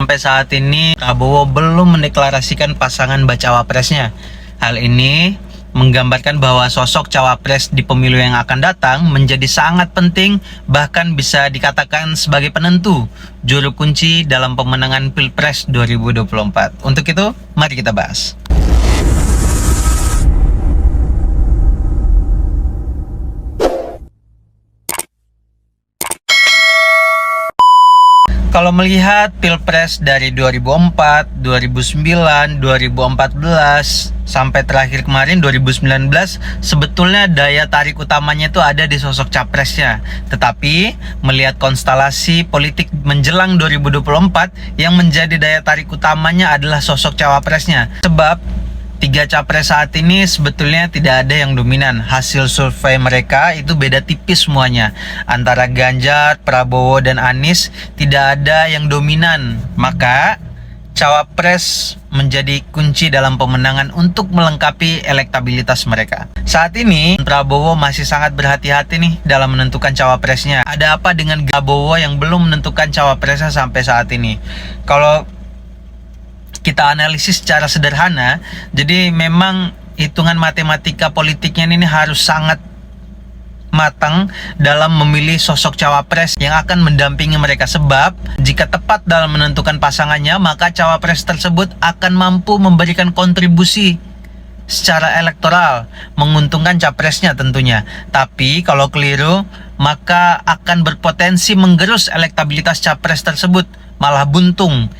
sampai saat ini Prabowo belum mendeklarasikan pasangan bacawa presnya. Hal ini menggambarkan bahwa sosok cawapres di pemilu yang akan datang menjadi sangat penting, bahkan bisa dikatakan sebagai penentu juru kunci dalam pemenangan Pilpres 2024. Untuk itu, mari kita bahas. Kalau melihat Pilpres dari 2004, 2009, 2014, sampai terakhir kemarin 2019, sebetulnya daya tarik utamanya itu ada di sosok capresnya. Tetapi melihat konstelasi politik menjelang 2024, yang menjadi daya tarik utamanya adalah sosok cawapresnya. Sebab tiga capres saat ini sebetulnya tidak ada yang dominan. Hasil survei mereka itu beda tipis semuanya. Antara Ganjar, Prabowo, dan Anies tidak ada yang dominan. Maka cawapres menjadi kunci dalam pemenangan untuk melengkapi elektabilitas mereka. Saat ini Prabowo masih sangat berhati-hati nih dalam menentukan cawapresnya. Ada apa dengan Prabowo yang belum menentukan cawapresnya sampai saat ini? Kalau kita analisis secara sederhana, jadi memang hitungan matematika politiknya ini harus sangat matang dalam memilih sosok cawapres yang akan mendampingi mereka. Sebab jika tepat dalam menentukan pasangannya, maka cawapres tersebut akan mampu memberikan kontribusi secara elektoral, menguntungkan capresnya tentunya. Tapi kalau keliru, maka akan berpotensi menggerus elektabilitas capres tersebut, malah buntung.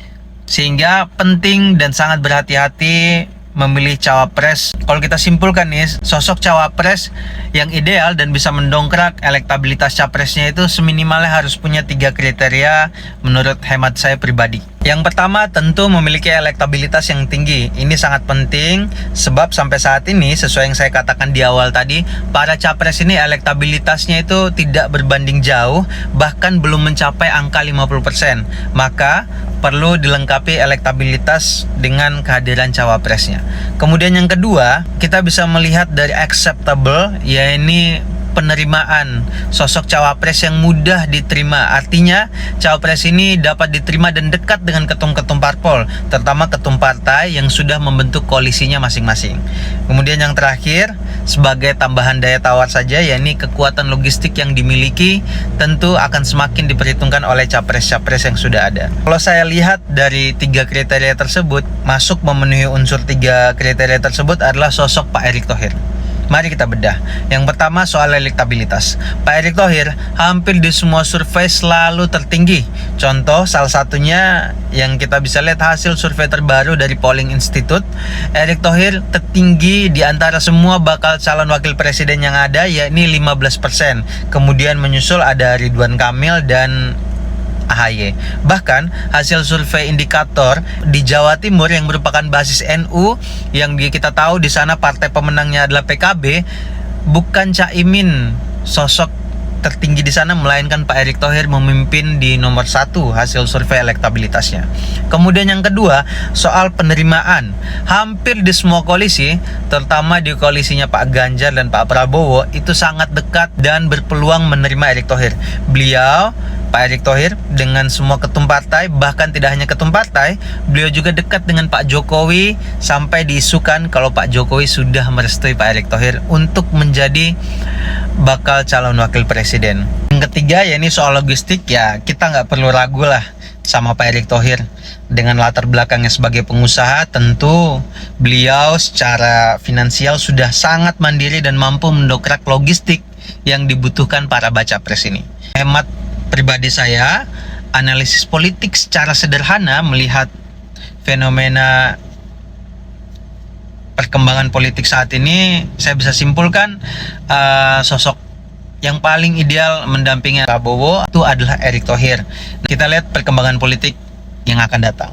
Sehingga penting dan sangat berhati-hati memilih cawapres. Kalau kita simpulkan nih, sosok cawapres yang ideal dan bisa mendongkrak elektabilitas capresnya itu seminimalnya harus punya 3 kriteria menurut hemat saya pribadi. Yang pertama tentu memiliki elektabilitas yang tinggi. Ini sangat penting sebab sampai saat ini sesuai yang saya katakan di awal tadi, para capres ini elektabilitasnya itu tidak berbanding jauh, bahkan belum mencapai angka 50%. Maka perlu dilengkapi elektabilitas dengan kehadiran cawapresnya. Kemudian yang kedua, kita bisa melihat dari acceptable, yaitu penerimaan sosok cawapres yang mudah diterima. Artinya cawapres ini dapat diterima dan dekat dengan ketum-ketum parpol, terutama ketum partai yang sudah membentuk koalisinya masing-masing. Kemudian yang terakhir, sebagai tambahan daya tawar saja, yakni kekuatan logistik yang dimiliki tentu akan semakin diperhitungkan oleh capres-capres yang sudah ada. Kalau saya lihat dari 3 kriteria tersebut, masuk memenuhi unsur 3 kriteria tersebut adalah sosok Pak Erick Thohir. Mari kita bedah. Yang pertama soal elektabilitas. Pak Erick Thohir hampir di semua survei selalu tertinggi. Contoh salah satunya yang kita bisa lihat hasil survei terbaru dari Polling Institute, Erick Thohir tertinggi di antara semua bakal calon wakil presiden yang ada, yakni 15%. Kemudian menyusul ada Ridwan Kamil dan AHY. Bahkan hasil survei indikator di Jawa Timur yang merupakan basis NU, yang kita tahu di sana partai pemenangnya adalah PKB, bukan Caimin sosok tertinggi di sana, melainkan Pak Erick Thohir memimpin di nomor 1 hasil survei elektabilitasnya. Kemudian yang kedua, soal penerimaan. Hampir di semua koalisi, terutama di koalisinya Pak Ganjar dan Pak Prabowo, itu sangat dekat dan berpeluang menerima Erick Thohir. Pak Erick Thohir dengan semua ketum partai, bahkan tidak hanya ketum partai, beliau juga dekat dengan Pak Jokowi, sampai diisukan kalau Pak Jokowi sudah merestui Pak Erick Thohir untuk menjadi bakal calon wakil presiden. Yang ketiga, yakni soal logistik, ya kita nggak perlu ragu lah sama Pak Erick Thohir. Dengan latar belakangnya sebagai pengusaha, tentu beliau secara finansial sudah sangat mandiri dan mampu mendongkrak logistik yang dibutuhkan para baca pres ini. Hemat pribadi saya, analisis politik secara sederhana melihat fenomena perkembangan politik saat ini, saya bisa simpulkan sosok yang paling ideal mendampingi Prabowo itu adalah Erick Thohir. Kita lihat perkembangan politik yang akan datang.